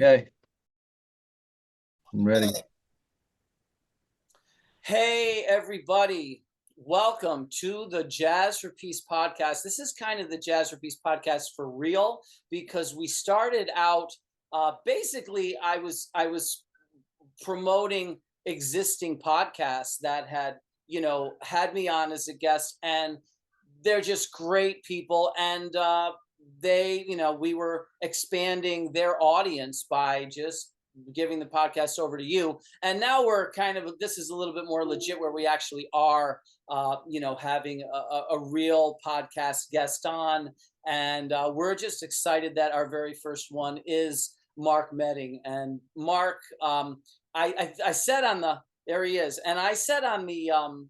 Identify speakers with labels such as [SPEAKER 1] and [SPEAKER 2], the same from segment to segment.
[SPEAKER 1] Okay, I'm ready.
[SPEAKER 2] Hey, everybody. Welcome to the Jazz for Peace podcast. This is kind of the Jazz for Peace podcast for real because we started out basically I was promoting existing podcasts that had me on as a guest, and they're just great people, and we were expanding their audience by just giving the podcast over to you, and now we're kind of, this is a little bit more legit where we actually are having a real podcast guest on, and we're just excited that our very first one is Mark Medding. And Mark, I said on the, there he is, and I said on the on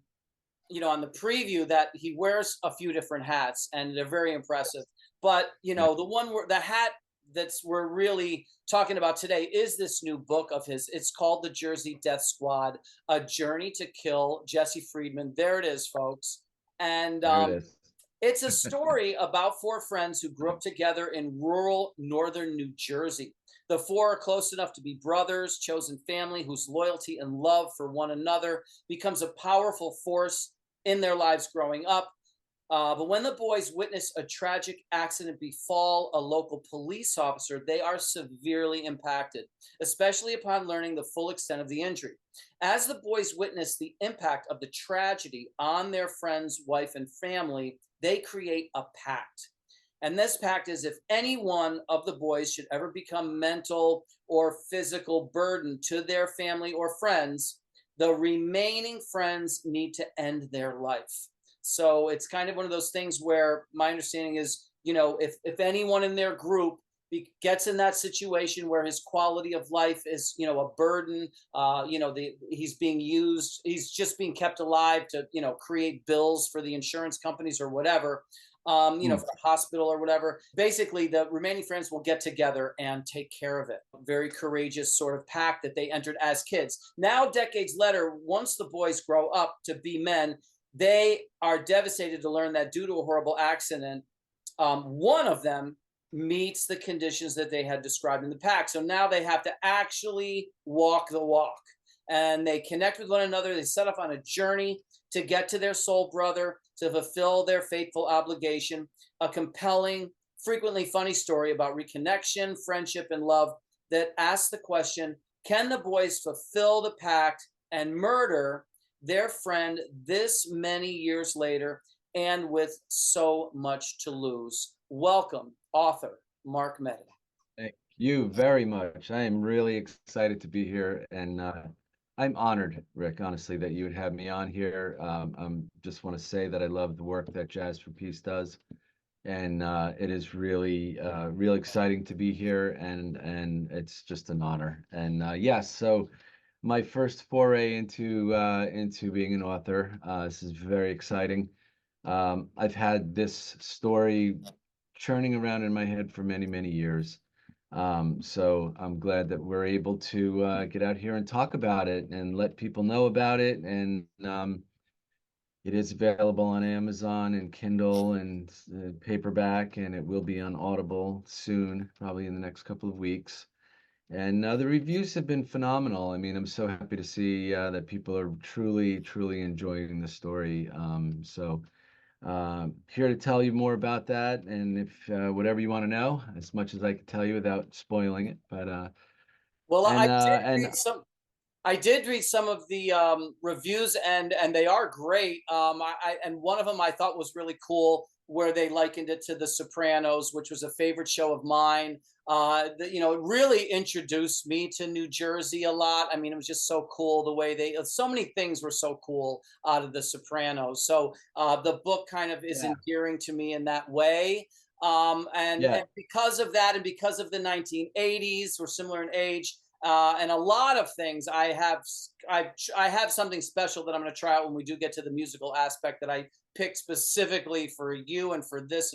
[SPEAKER 2] the preview that he wears a few different hats, and they're very impressive. But the hat that's we're really talking about today is this new book of his. It's called The Jersey Death Squad: A Journey to Kill Jesse Friedman. There it is, folks. And
[SPEAKER 1] There it is.
[SPEAKER 2] it's a story about four friends who grew up together in rural northern New Jersey. The four are close enough to be brothers, chosen family whose loyalty and love for one another becomes a powerful force in their lives growing up. But when the boys witness a tragic accident befall a local police officer, they are severely impacted, especially upon learning the full extent of the injury. As the boys witness the impact of the tragedy on their friend's wife and family, they create a pact. And this pact is, if any one of the boys should ever become mental or physical burden to their family or friends, the remaining friends need to end their life. So it's kind of one of those things where my understanding is, if anyone in their group gets in that situation where his quality of life is, a burden, he's being used, he's just being kept alive to, create bills for the insurance companies or whatever, for
[SPEAKER 1] Hmm.
[SPEAKER 2] the hospital or whatever. Basically, the remaining friends will get together and take care of it. Very courageous sort of pact that they entered as kids. Now, decades later, once the boys grow up to be men, they are devastated to learn that due to a horrible accident, one of them meets the conditions that they had described in the pact. So now they have to actually walk the walk, and they connect with one another. They set off on a journey to get to their soul brother to fulfill their fateful obligation. A compelling, frequently funny story about reconnection, friendship, and love that asks the question, can the boys fulfill the pact and murder their friend this many years later and with so much to lose? Welcome, author Mark Medding.
[SPEAKER 1] Thank you very much. I am really excited to be here, and I'm honored, Rick, honestly, that you would have me on here. Just want to say that I love the work that Jazz for Peace does, and it is really, real exciting to be here, and it's just an honor. And yes, so my first foray into being an author. This is very exciting. I've had this story churning around in my head for many, many years. So I'm glad that we're able to get out here and talk about it and let people know about it. And it is available on Amazon and Kindle and paperback, and it will be on Audible soon, probably in the next couple of weeks. And the reviews have been phenomenal. I mean, I'm so happy to see that people are truly, truly enjoying the story. Here to tell you more about that, and if whatever you want to know, as much as I can tell you without spoiling it. But
[SPEAKER 2] Well,
[SPEAKER 1] and and
[SPEAKER 2] I did read some of the reviews, and they are great. And one of them I thought was really cool, where they likened it to The Sopranos, which was a favorite show of mine. It really introduced me to New Jersey a lot. I mean, it was just so cool the way so many things were so cool out of The Sopranos. So the book kind of is
[SPEAKER 1] yeah,
[SPEAKER 2] endearing to me in that way.
[SPEAKER 1] yeah,
[SPEAKER 2] And because of that, and because of the 1980s, we're similar in age, and a lot of things. I have something special that I'm going to try out when we do get to the musical aspect that I picked specifically for you and for this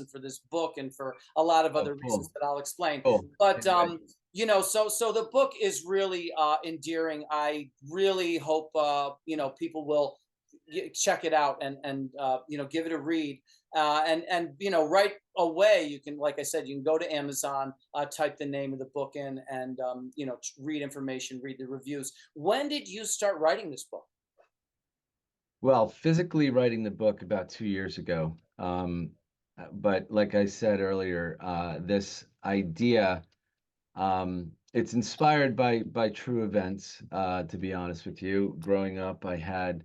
[SPEAKER 2] book and for a lot of
[SPEAKER 1] oh,
[SPEAKER 2] other reasons
[SPEAKER 1] cool,
[SPEAKER 2] that I'll explain.
[SPEAKER 1] cool.
[SPEAKER 2] But
[SPEAKER 1] Can't wait.
[SPEAKER 2] so the book is really endearing. I really hope people will check it out and give it a read. And right away you can, like I said, you can go to Amazon, type the name of the book in, and read information, read the reviews. When did you start writing this book?
[SPEAKER 1] Well, physically writing the book about 2 years ago. But like I said earlier, this idea, it's inspired by true events. To be honest with you, growing up, I had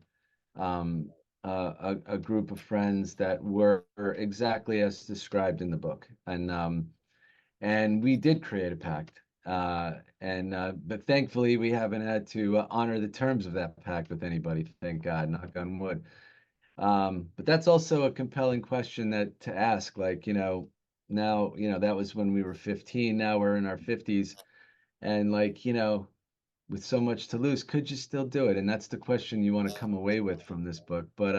[SPEAKER 1] um, a group of friends that were exactly as described in the book, and we did create a pact. And but thankfully, we haven't had to honor the terms of that pact with anybody. Thank God, knock on wood. But that's also a compelling question that to ask. Like, now, that was when we were 15. Now we're in our 50s, and like, with so much to lose, could you still do it? And that's the question you want to come away with from this book. But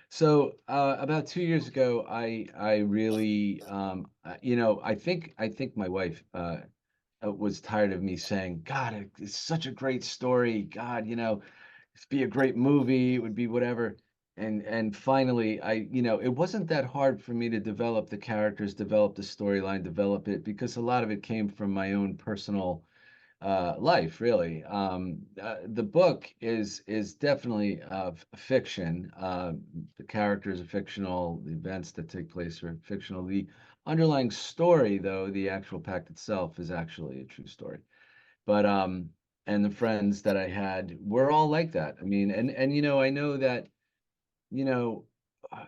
[SPEAKER 1] so about 2 years ago, I really, I think my wife was tired of me saying, God, it's such a great story. God, it'd be a great movie. It would be whatever. And finally, it wasn't that hard for me to develop the characters, develop the storyline, develop it, because a lot of it came from my own personal life, really. The book is definitely fiction. The characters are fictional. The events that take place are fictional. The underlying story, though, the actual pact itself, is actually a true story. But and the friends that I had were all like that. I mean, and I know that you know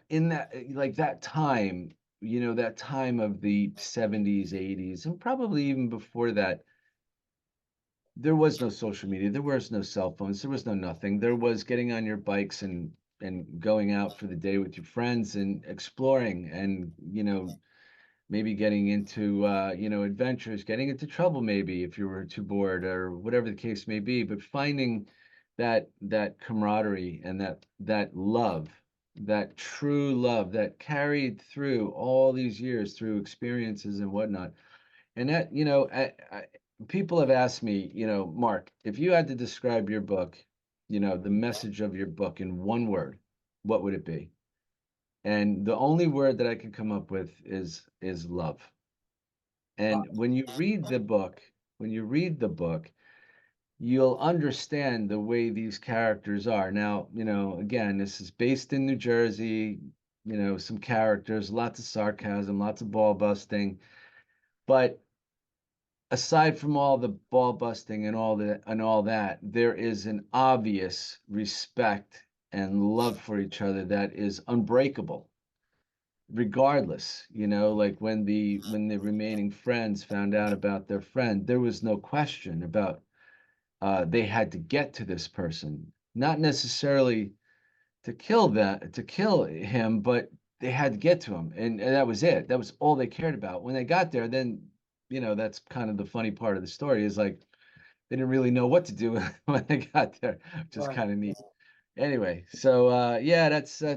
[SPEAKER 1] in that like that time of the 70s, 80s, and probably even before that, there was no social media, there was no cell phones, there was no nothing. There was getting on your bikes and going out for the day with your friends and exploring, and maybe getting into adventures, getting into trouble maybe if you were too bored or whatever the case may be, but finding that camaraderie and that love, that true love that carried through all these years through experiences and whatnot. And that, people have asked me, Mark, if you had to describe your book, the message of your book in one word, what would it be? And the only word that I can come up with is love.
[SPEAKER 2] Uh,
[SPEAKER 1] And when you read the book, you'll understand the way these characters are. Now, again, this is based in New Jersey, some characters, lots of sarcasm, lots of ball busting, but aside from all the ball busting and all that, there is an obvious respect and love for each other that is unbreakable, regardless. Like when the remaining friends found out about their friend, there was no question about they had to get to this person, not necessarily to kill him, but they had to get to him, and that was it. That was all they cared about. When they got there, then that's kind of the funny part of the story, is like they didn't really know what to do when they got there, which is
[SPEAKER 2] right.
[SPEAKER 1] kind of neat. Anyway, so yeah, that's a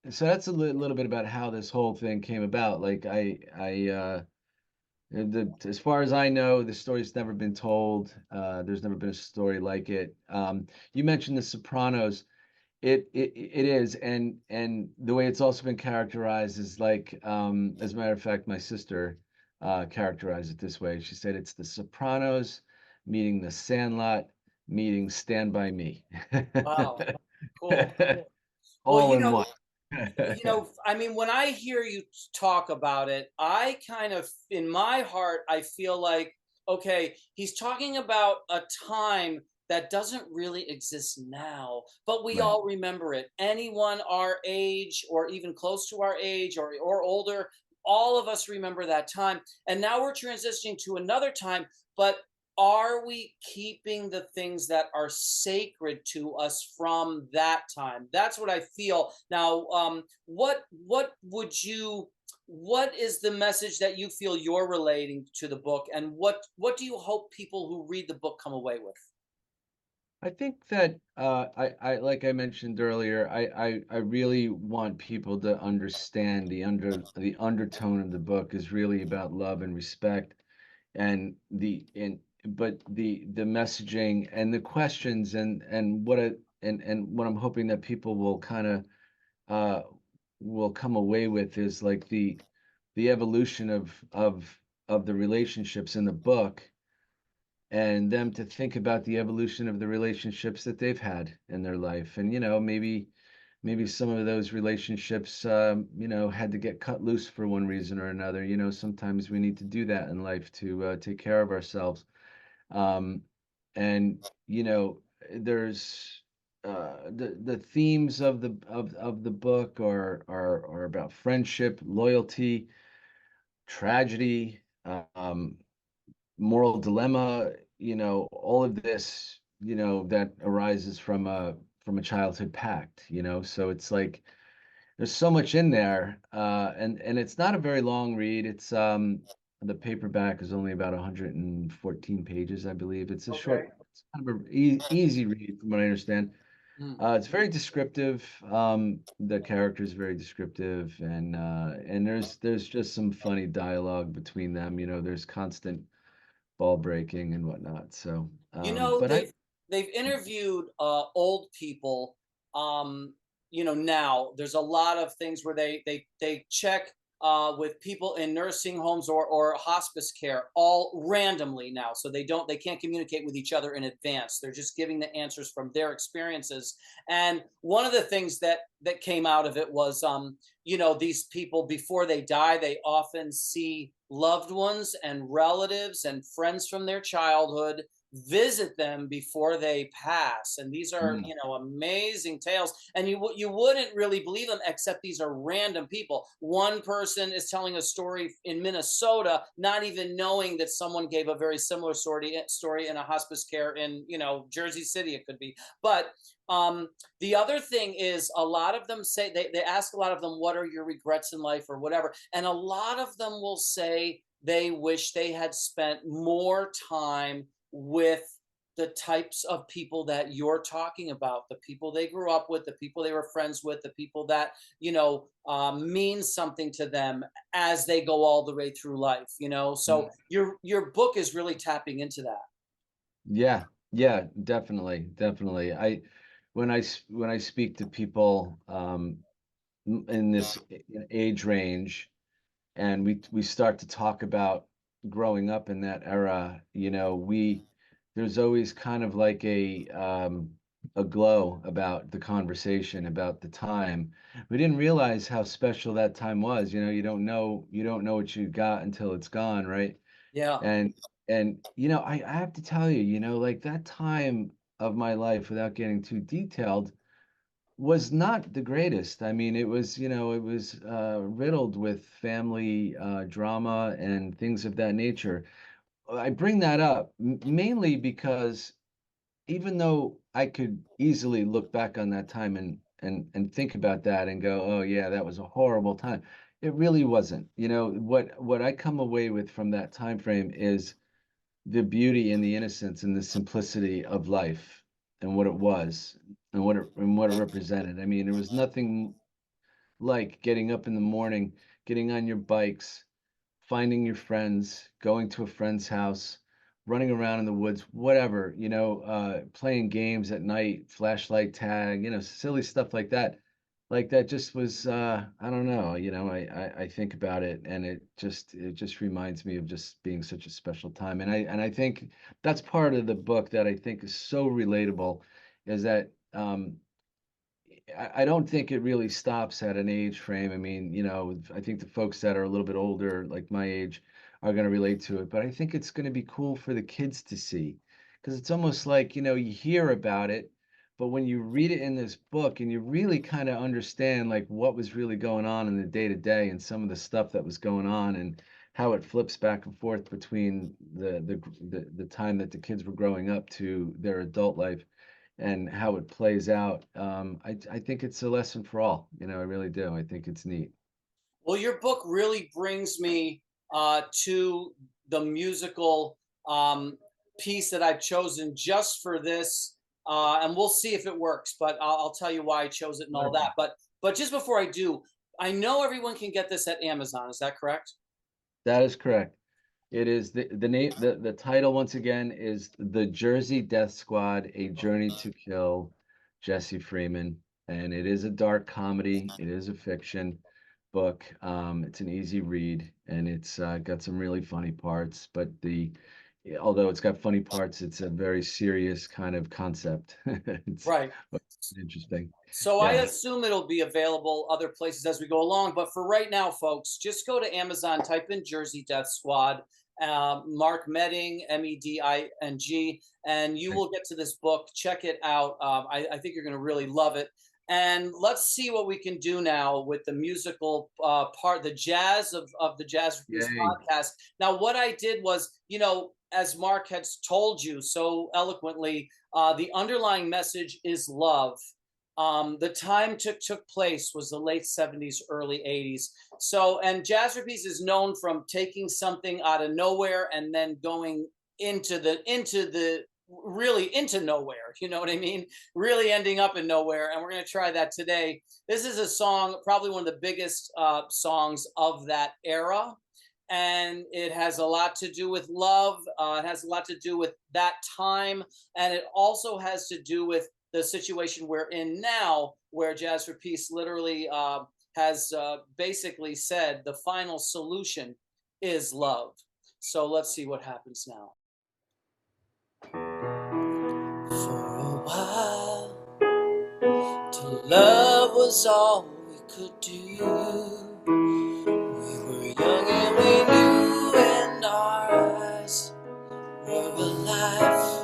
[SPEAKER 1] little bit about how this whole thing came about. Like as far as I know, the story's never been told. There's never been a story like it. You mentioned The Sopranos. It is, and the way it's also been characterized is like, as a matter of fact, my sister characterized it this way. She said it's The Sopranos meeting The Sandlot meeting Stand By Me.
[SPEAKER 2] Wow. Cool. Well,
[SPEAKER 1] All in one.
[SPEAKER 2] I mean, when I hear you talk about it, I kind of, in my heart, I feel like, okay, he's talking about a time that doesn't really exist now, but we
[SPEAKER 1] Right.
[SPEAKER 2] all remember it. Anyone our age, or even close to our age, or older, all of us remember that time. And now we're transitioning to another time, but are we keeping the things that are sacred to us from that time? That's what I feel. Now, what is the message that you feel you're relating to the book, and what do you hope people who read the book come away with?
[SPEAKER 1] I think that I like I mentioned earlier, I really want people to understand the undertone of the book is really about love and respect, and but the messaging and the questions, and what I'm hoping that people will kind of will come away with is like the evolution of the relationships in the book, and them to think about the evolution of the relationships that they've had in their life. And maybe some of those relationships had to get cut loose for one reason or another. Sometimes we need to do that in life to take care of ourselves. um, and there's the themes of the book are about friendship, loyalty, tragedy, moral dilemma, all of this, that arises from a childhood pact. So it's like there's so much in there, and it's not a very long read. It's the paperback is only about 114 pages, I believe. It's a
[SPEAKER 2] Okay.
[SPEAKER 1] short, it's kind of a easy read from what I understand.
[SPEAKER 2] Mm.
[SPEAKER 1] It's very descriptive. The character is very descriptive, and there's just some funny dialogue between them. There's constant ball breaking and whatnot. So,
[SPEAKER 2] You know,
[SPEAKER 1] but I,
[SPEAKER 2] they've interviewed old people. Um, now there's a lot of things where they check with people in nursing homes or hospice care all randomly now, so they can't communicate with each other in advance. They're just giving the answers from their experiences. And one of the things that came out of it was, these people before they die, they often see loved ones and relatives and friends from their childhood visit them before they pass. And these are,
[SPEAKER 1] mm,
[SPEAKER 2] amazing tales, and you wouldn't really believe them, except these are random people. One person is telling a story in Minnesota, not even knowing that someone gave a very similar story in a hospice care in, Jersey City, it could be. But the other thing is, a lot of them say, they ask a lot of them, what are your regrets in life or whatever, and a lot of them will say they wish they had spent more time with the types of people that you're talking about, the people they grew up with, the people they were friends with, the people that mean something to them as they go all the way through life. So
[SPEAKER 1] mm.
[SPEAKER 2] your book is really tapping into that.
[SPEAKER 1] Yeah, yeah, definitely, definitely. When I speak to people in this age range, and we start to talk about growing up in that era, we there's always kind of like a glow about the conversation about the time. We didn't realize how special that time was. You don't know what you got until it's gone, right?
[SPEAKER 2] Yeah.
[SPEAKER 1] And I have to tell you, like that time of my life, without getting too detailed, was not the greatest. I mean, it was riddled with family drama and things of that nature. I bring that up mainly because even though I could easily look back on that time and think about that and go, oh yeah, that was a horrible time. It really wasn't. What I come away with from that time frame is the beauty and the innocence and the simplicity of life and what it was and what it represented. I mean, there was nothing like getting up in the morning, getting on your bikes, finding your friends, going to a friend's house, running around in the woods, whatever, playing games at night, flashlight tag, silly stuff like that. Like that just was, I don't know, I think about it, and it just reminds me of just being such a special time. And I think that's part of the book that I think is so relatable, is that I don't think it really stops at an age frame. I mean, I think the folks that are a little bit older, like my age, are going to relate to it. But I think it's going to be cool for the kids to see, because it's almost like, you hear about it, but when you read it in this book and you really kind of understand like what was really going on in the day to day and some of the stuff that was going on and how it flips back and forth between the time that the kids were growing up to their adult life and how it plays out. I think it's a lesson for all. I really do. I think it's neat.
[SPEAKER 2] Well, your book really brings me to the musical piece that I've chosen just for this, and we'll see if it works. But I'll tell you why I chose it and all
[SPEAKER 1] Wonderful.
[SPEAKER 2] that. But just before I do, I know everyone can get this at Amazon. Is that correct?
[SPEAKER 1] That is correct. It is the name. The title once again is The Jersey Death Squad: A Journey to Kill Jesse Freeman. and it is a dark comedy. It is a fiction book. It's an easy read, and it's got some really funny parts. But although it's got funny parts, it's a very serious kind of concept. It's
[SPEAKER 2] Right.
[SPEAKER 1] interesting.
[SPEAKER 2] So I
[SPEAKER 1] Yeah.
[SPEAKER 2] assume it'll be available other places as we go along. But for right now, folks, just go to Amazon, type in Jersey Death Squad, Mark Medding, Meding, and you
[SPEAKER 1] Okay.
[SPEAKER 2] will get to this book. Check it out. I think you're going to really love it. And let's see what we can do now with the musical part, the jazz of the Jazz for Peace
[SPEAKER 1] Yay.
[SPEAKER 2] podcast. Now, what I did was, as Mark had told you so eloquently, the underlying message is love. The time took place was the late 70s, early 80s. So, and Jazz for Peace is known from taking something out of nowhere and then going into really into nowhere. You know what I mean? Really ending up in nowhere. And we're going to try that today. This is a song, probably one of the biggest songs of that era. And it has a lot to do with love. It has a lot to do with that time. And it also has to do with the situation we're in now, where Jazz for Peace literally has basically said the final solution is love. So let's see what happens now. For a while, till love was all we could do. We were young and we knew, and our eyes were alive.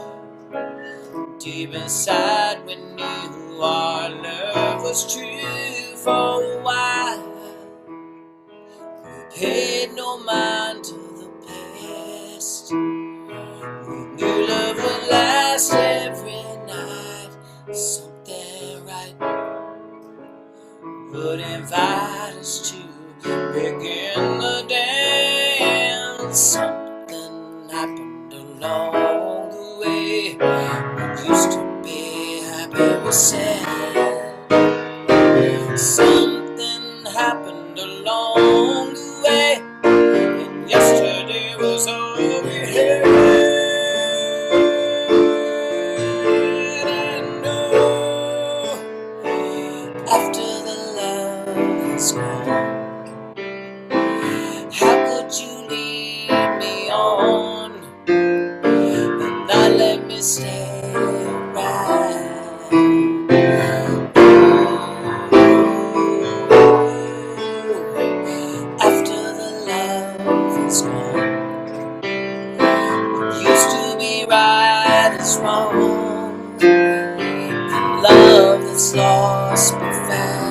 [SPEAKER 2] Deep inside we knew our love was true. For a while we paid no mind to the past. We knew love would last every night. Something right would invite us to begin the dance. Something happened along the way. We used to be happy, we said. Something happened along the way, and yesterday was all we had. I know after the love is gone, how could you lead me on and not let me stay around? After the love is gone, what used to be right is wrong. The love that's lost but found.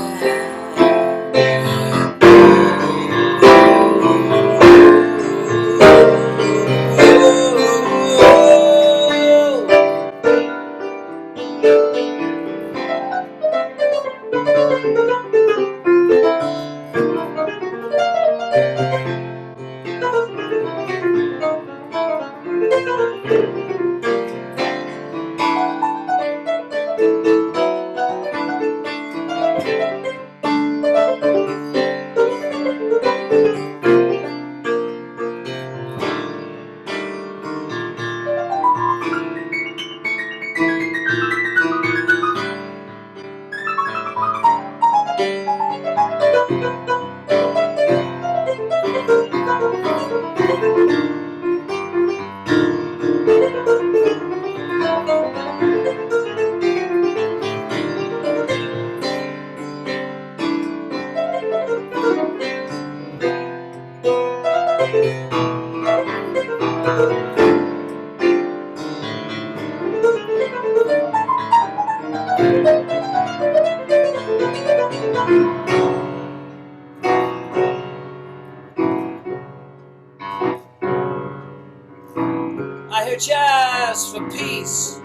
[SPEAKER 2] I hear jazz for peace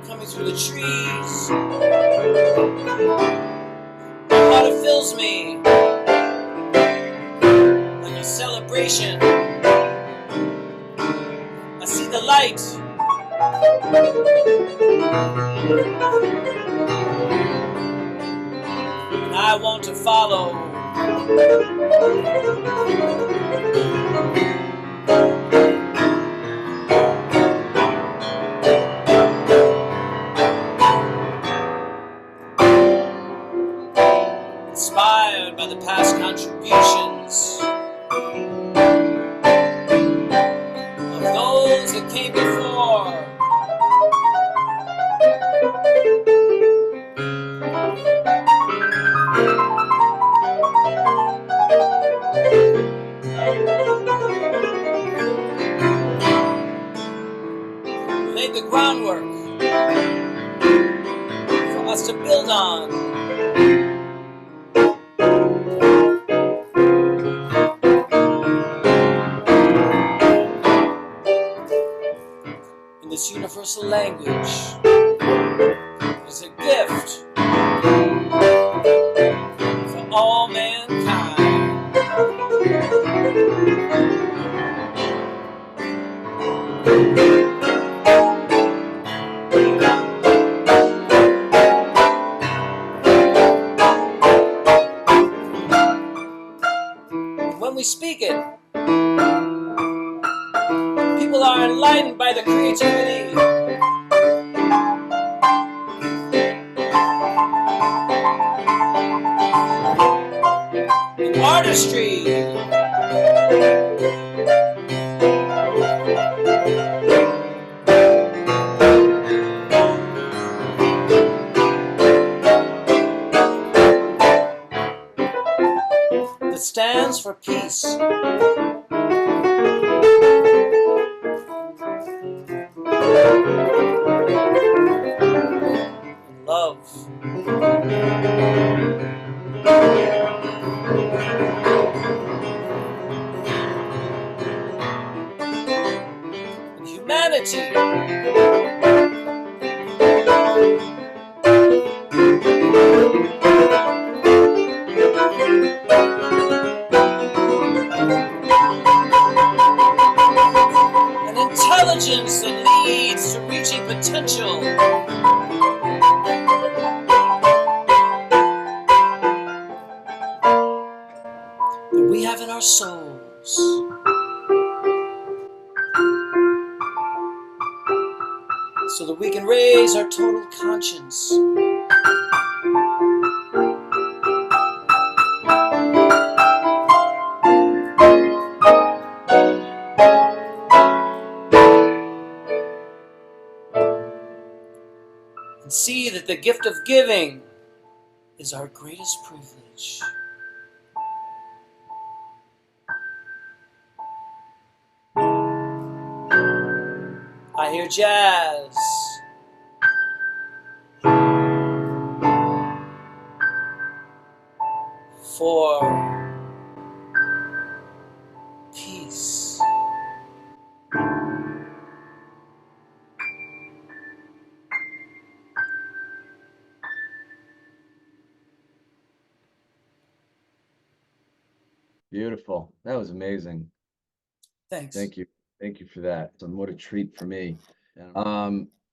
[SPEAKER 2] coming through the trees. My heart, it fills me like a celebration. I see the light. And I want to follow. Hold on. In this universal language, is a gift for all mankind. When we speak it, people are enlightened by the creativity and artistry. That stands for peace. And love. And humanity. An intelligence that leads to reaching potential. That we have in our souls. So that we can raise our total conscience. And see that the gift of giving is our greatest privilege. I hear jazz. For peace.
[SPEAKER 1] Beautiful. That was amazing.
[SPEAKER 2] Thanks.
[SPEAKER 1] Thank you. Thank you for that. And what a treat for me.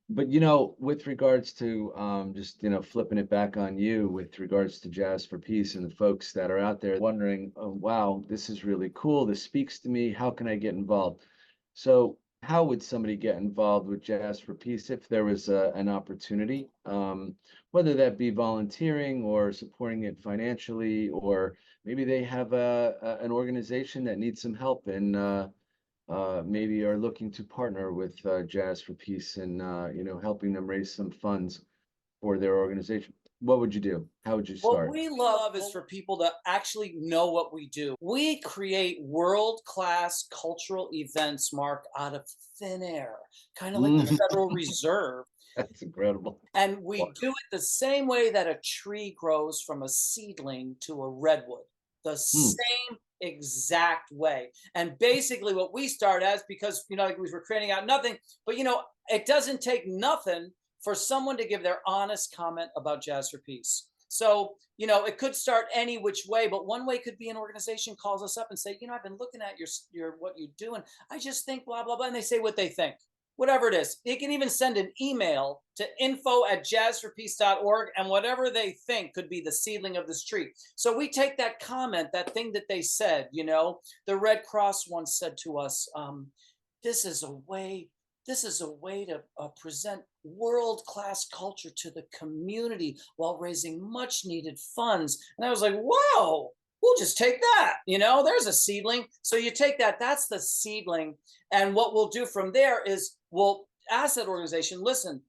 [SPEAKER 1] But you know, with regards to just flipping it back on you with regards to Jazz for Peace and the folks that are out there wondering, oh, wow, this is really cool. This speaks to me. How can I get involved? So, how would somebody get involved with Jazz for Peace if there was an opportunity, whether that be volunteering or supporting it financially, or maybe they have an organization that needs some help and maybe are looking to partner with Jazz for Peace and helping them raise some funds for their organization. What would you do? How would you
[SPEAKER 2] What
[SPEAKER 1] start?
[SPEAKER 2] we love is for people to actually know what we do. We create world-class cultural events, Mark, out of thin air, kind of like the Federal Reserve.
[SPEAKER 1] That's incredible.
[SPEAKER 2] And we do it the same way that a tree grows from a seedling to a redwood, the same exact way. And basically what we start as, because, like we were creating out nothing, but, it doesn't take nothing for someone to give their honest comment about Jazz for Peace. So, it could start any which way, but one way could be an organization calls us up and say, I've been looking at your what you do, and I just think blah, blah, blah. And they say what they think, whatever it is. They can even send an email to info@jazzforpeace.org, and whatever they think could be the seedling of this tree. So we take that comment, that thing that they said, the Red Cross once said to us, this is a way to present world-class culture to the community while raising much needed funds. And I was like, whoa, we'll just take that. There's a seedling. So you take that, that's the seedling. And what we'll do from there is we'll ask that organization, listen,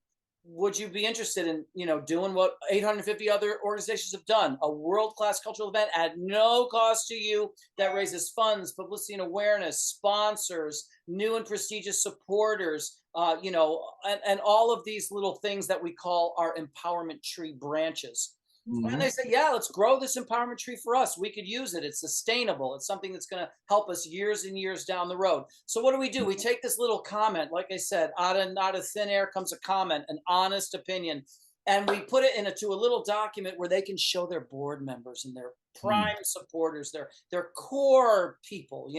[SPEAKER 2] would you be interested in, doing what 850 other organizations have done? A world-class cultural event at no cost to you that raises funds, publicity and awareness, sponsors, new and prestigious supporters, and all of these little things that we call our empowerment tree branches. And they
[SPEAKER 1] Mhm.
[SPEAKER 2] say, yeah, let's grow this empowerment tree for us. We could use it. It's sustainable. It's something that's going to help us years and years down the road. So what do? We take this little comment, like I said, out of thin air comes a comment, an honest opinion, and we put it into a little document where they can show their board members and their
[SPEAKER 1] Mm.
[SPEAKER 2] prime supporters, their core people.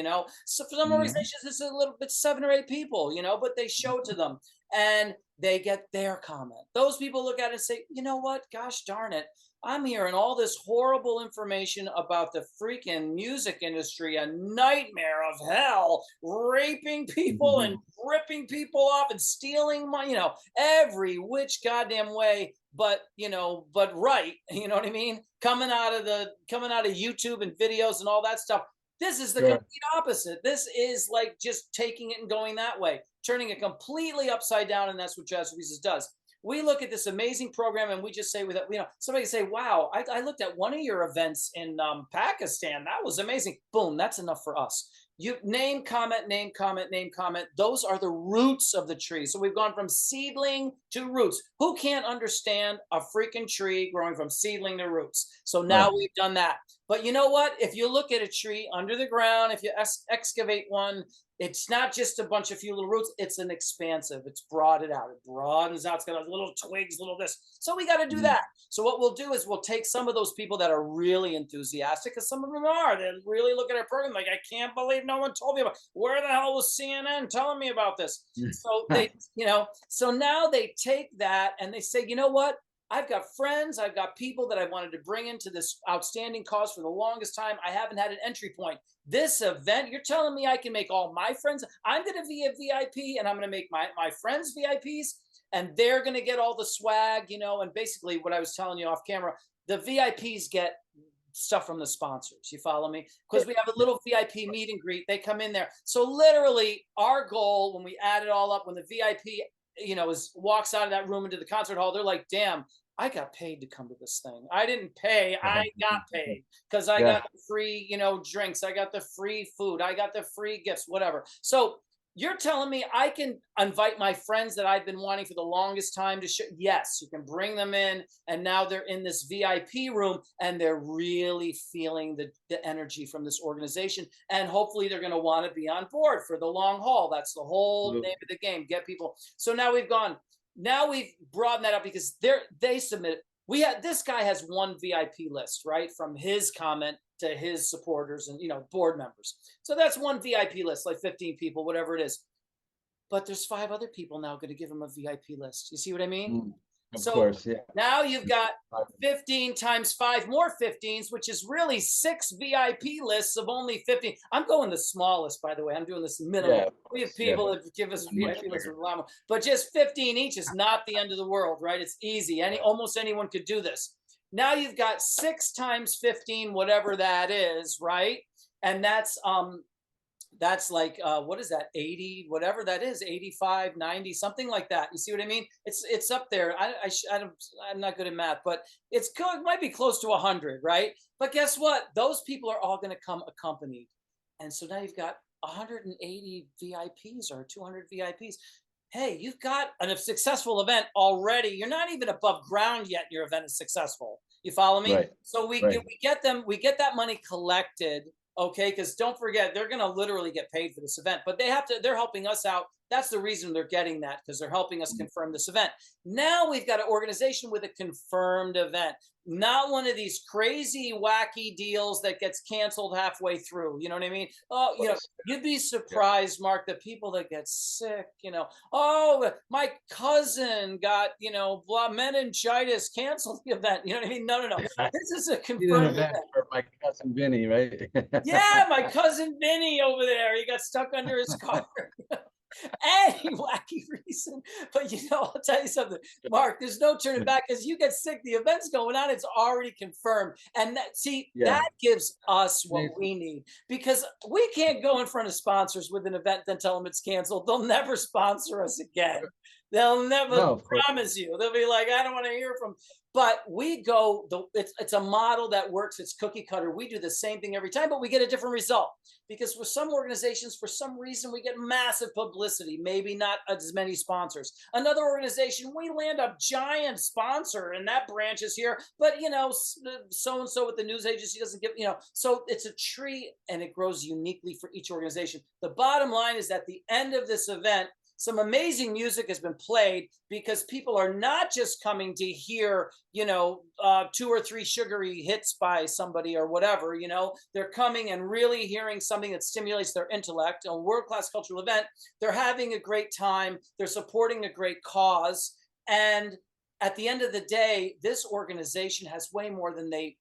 [SPEAKER 2] So for some
[SPEAKER 1] Mhm.
[SPEAKER 2] organizations, it's a little bit 7 or 8 people, but they show it to them and they get their comment. Those people look at it and say, you know what? Gosh darn it. I'm hearing all this horrible information about the freaking music industry, a nightmare of hell, raping people and
[SPEAKER 1] Mhm.
[SPEAKER 2] ripping people off and stealing money, every which goddamn way, but right, you know what I mean? Coming out of YouTube and videos and all that stuff. This is the
[SPEAKER 1] Sure.
[SPEAKER 2] complete opposite. This is like just taking it and going that way, turning it completely upside down, and that's what JAZZforPEACE does. We look at this amazing program and we just say with it, somebody say, wow, I looked at one of your events in Pakistan. That was amazing. Boom, that's enough for us. You name, comment, name, comment, name, comment. Those are the roots of the tree. So we've gone from seedling to roots. Who can't understand a freaking tree growing from seedling to roots? So now
[SPEAKER 1] Right.
[SPEAKER 2] we've done that. But you know what? If you look at a tree under the ground, if you excavate one, it's not just a bunch of few little roots. It's an expansive. It's broadened out. It broadens out. It's got little twigs, little this. So we got to do
[SPEAKER 1] Mhm.
[SPEAKER 2] that. So what we'll do is we'll take some of those people that are really enthusiastic, because some of them are. They really look at our program like, I can't believe no one told me about. Where the hell was CNN telling me about this? So so now they take that and they say, you know what? I've got friends, I've got people that I wanted to bring into this outstanding cause for the longest time. I haven't had an entry point. This event, you're telling me I can make all my friends, I'm going to be a VIP and I'm going to make my friends VIPs, and they're going to get all the swag, and basically what I was telling you off camera, the VIPs get stuff from the sponsors. You follow me? Because we have a little VIP meet and greet. They come in there. So literally our goal when we add it all up, when the VIP, walks out of that room into the concert hall, they're like, damn, I got paid to come to this thing. I didn't pay. I got paid because I
[SPEAKER 1] Yeah.
[SPEAKER 2] got the free, drinks. I got the free food. I got the free gifts, whatever. So you're telling me I can invite my friends that I've been wanting for the longest time to show? Yes, you can bring them in, and now they're in this VIP room, and they're really feeling the energy from this organization, and hopefully they're going to want to be on board for the long haul. That's the whole name of the game. Get people. So now we've broadened that up because they submit. We had this guy has one VIP list, right, from his comment to his supporters and board members. So that's one VIP list, like 15 people, whatever it is. But there's 5 other people now going to give him a VIP list. You see what I mean?
[SPEAKER 1] Mm. Of
[SPEAKER 2] So
[SPEAKER 1] course, yeah.
[SPEAKER 2] now you've got 15 times 5 more 15s, which is really 6 VIP lists of only 15. I'm going the smallest, by the way. I'm doing this minimal.
[SPEAKER 1] Yeah, of
[SPEAKER 2] We have
[SPEAKER 1] course, yeah.
[SPEAKER 2] people that give us
[SPEAKER 1] I'm much
[SPEAKER 2] VIP lists
[SPEAKER 1] bigger.
[SPEAKER 2] with a lot more, but just 15 each is not the end of the world, right? It's easy. Almost anyone could do this. Now you've got 6 times 15, whatever that is, right? And that's like what is that, 80, whatever that is, 85, 90, something like that. You see what I mean? It's up there. I'm not good at math, but it might be close to 100, right? But guess what, those people are all going to come accompanied, and so now you've got 180 VIPs or 200 VIPs. Hey, you've got a successful event already. You're not even above ground yet. Your event is successful. You follow me?
[SPEAKER 1] Right.
[SPEAKER 2] So
[SPEAKER 1] Right.
[SPEAKER 2] we get that money collected. Okay, because don't forget, they're going to literally get paid for this event, but they're helping us out. That's the reason they're getting that, because they're helping us
[SPEAKER 1] Mm.
[SPEAKER 2] confirm this event. Now we've got an organization with a confirmed event, not one of these crazy wacky deals that gets canceled halfway through. You know what I mean? Oh,
[SPEAKER 1] Of course.
[SPEAKER 2] you'd be
[SPEAKER 1] Yeah.
[SPEAKER 2] surprised, Mark, the people that get sick. Oh, my cousin got meningitis, canceled the event. You know what I mean? No, no, no.
[SPEAKER 1] I
[SPEAKER 2] This is a
[SPEAKER 1] did an
[SPEAKER 2] confirmed
[SPEAKER 1] event
[SPEAKER 2] event.
[SPEAKER 1] for my cousin Vinny, right?
[SPEAKER 2] Yeah, my cousin Vinny over there. He got stuck under his car. Any wacky reason. But I'll tell you something, Mark, there's no turning back because you get sick. The event's going on, it's already confirmed. And
[SPEAKER 1] Yeah.
[SPEAKER 2] that gives us what
[SPEAKER 1] Amazing.
[SPEAKER 2] we need, because we can't go in front of sponsors with an event, then tell them it's canceled. They'll never sponsor us again. They'll never
[SPEAKER 1] No, of course.
[SPEAKER 2] promise you. They'll be like, I don't want to hear from. But we go. It's a model that works. It's cookie cutter. We do the same thing every time, but we get a different result because with some organizations, for some reason, we get massive publicity. Maybe not as many sponsors. Another organization, we land a giant sponsor, and that branch is here. But so and so with the news agency doesn't give. So it's a tree, and it grows uniquely for each organization. The bottom line is at the end of this event, some amazing music has been played because people are not just coming to hear, 2 or 3 sugary hits by somebody or whatever, they're coming and really hearing something that stimulates their intellect. A world-class cultural event. They're having a great time. They're supporting a great cause. And at the end of the day, this organization has way more than they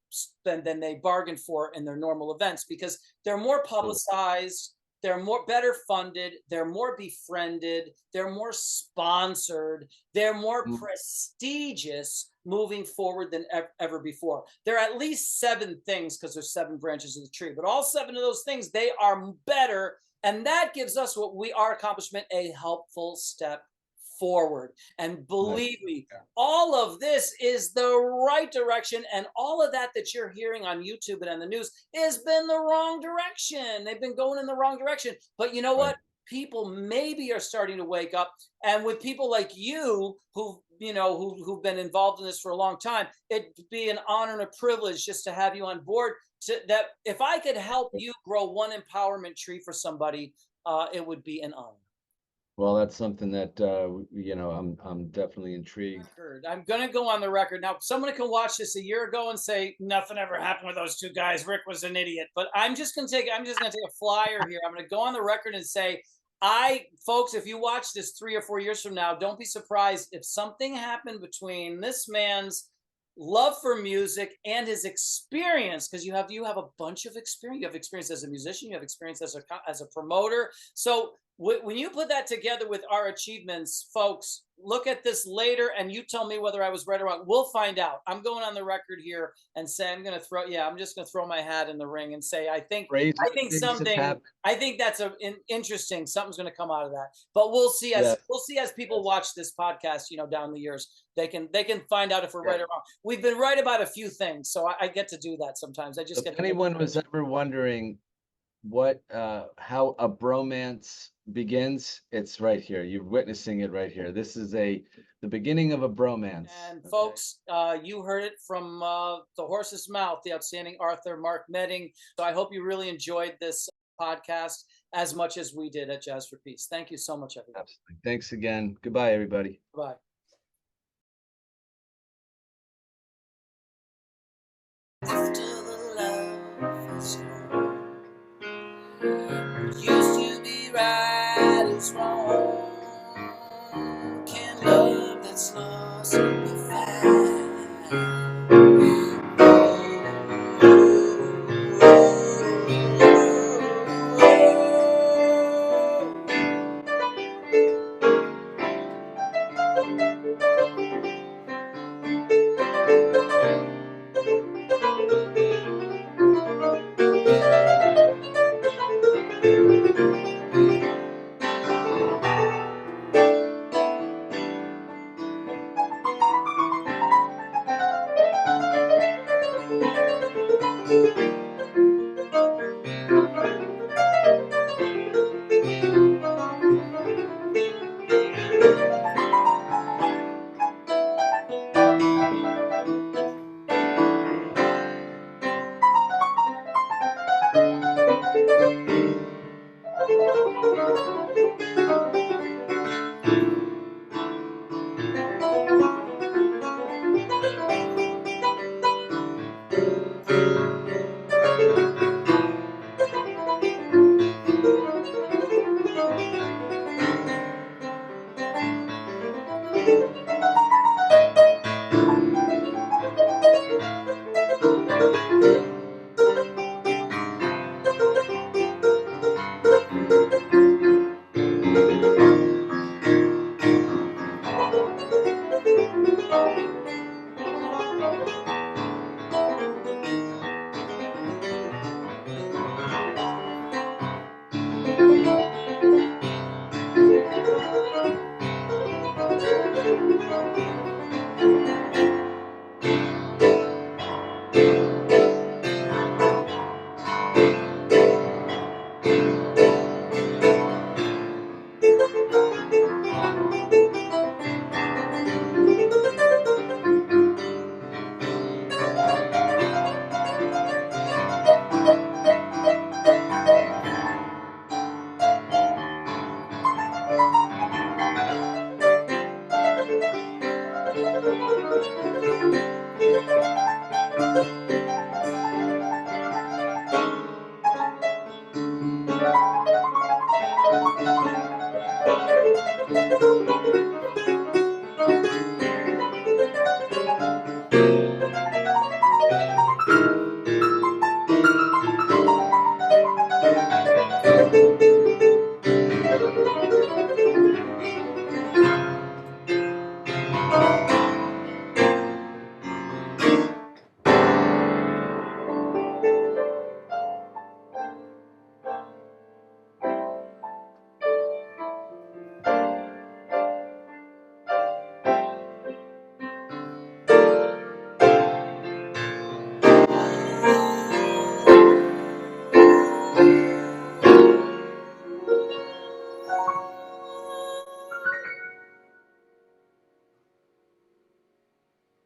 [SPEAKER 2] bargained for in their normal events because they're more publicized. They're better funded. They're more befriended. They're more sponsored. They're more prestigious moving forward than ever before. There are at least 7 things because there's 7 branches of the tree, but all 7 of those things, they are better. And that gives us our accomplishment, a helpful step forward. And believe me, all of this is the right direction. And all of that you're hearing on YouTube and on the news has been the wrong direction. They've been going in the wrong direction. But you know what? People maybe are starting to wake up. And with people like you who've been involved in this for a long time, it'd be an honor and a privilege just to have you on board. That if I could help you grow one empowerment tree for somebody, it would be an honor.
[SPEAKER 1] Well, that's something that I'm definitely intrigued.
[SPEAKER 2] I'm going to go on the record now. Someone can watch this a year ago and say nothing ever happened with those 2 guys. Rick was an idiot. But I'm just going to take a flyer here. I'm going to go on the record and say, folks, if you watch this 3 or 4 years from now, don't be surprised if something happened between this man's love for music and his experience, because you have a bunch of experience. You have experience as a musician. You have experience as a promoter. So when you put that together with our achievements, folks, look at this later and you tell me whether I was right or wrong. We'll find out. I'm going on the record here and say I'm just going to throw my hat in the ring and say I think that's interesting. Something's going to come out of that. But we'll see as people watch this podcast, down the years. They can find out if we're right or wrong. We've been right about a few things, so I get to do that sometimes.
[SPEAKER 1] If anyone was ever wondering how a bromance begins, it's right here. You're witnessing it right here. This is the beginning of a bromance.
[SPEAKER 2] And folks, you heard it from the horse's mouth, the outstanding Arthur Mark Medding. So I hope you really enjoyed this podcast as much as we did at Jazz for Peace. Thank you so much, everybody.
[SPEAKER 1] Absolutely. Thanks again. Goodbye, everybody.
[SPEAKER 2] Bye. After the love is gone, what used to be right is wrong. Can love that's lost be found? you.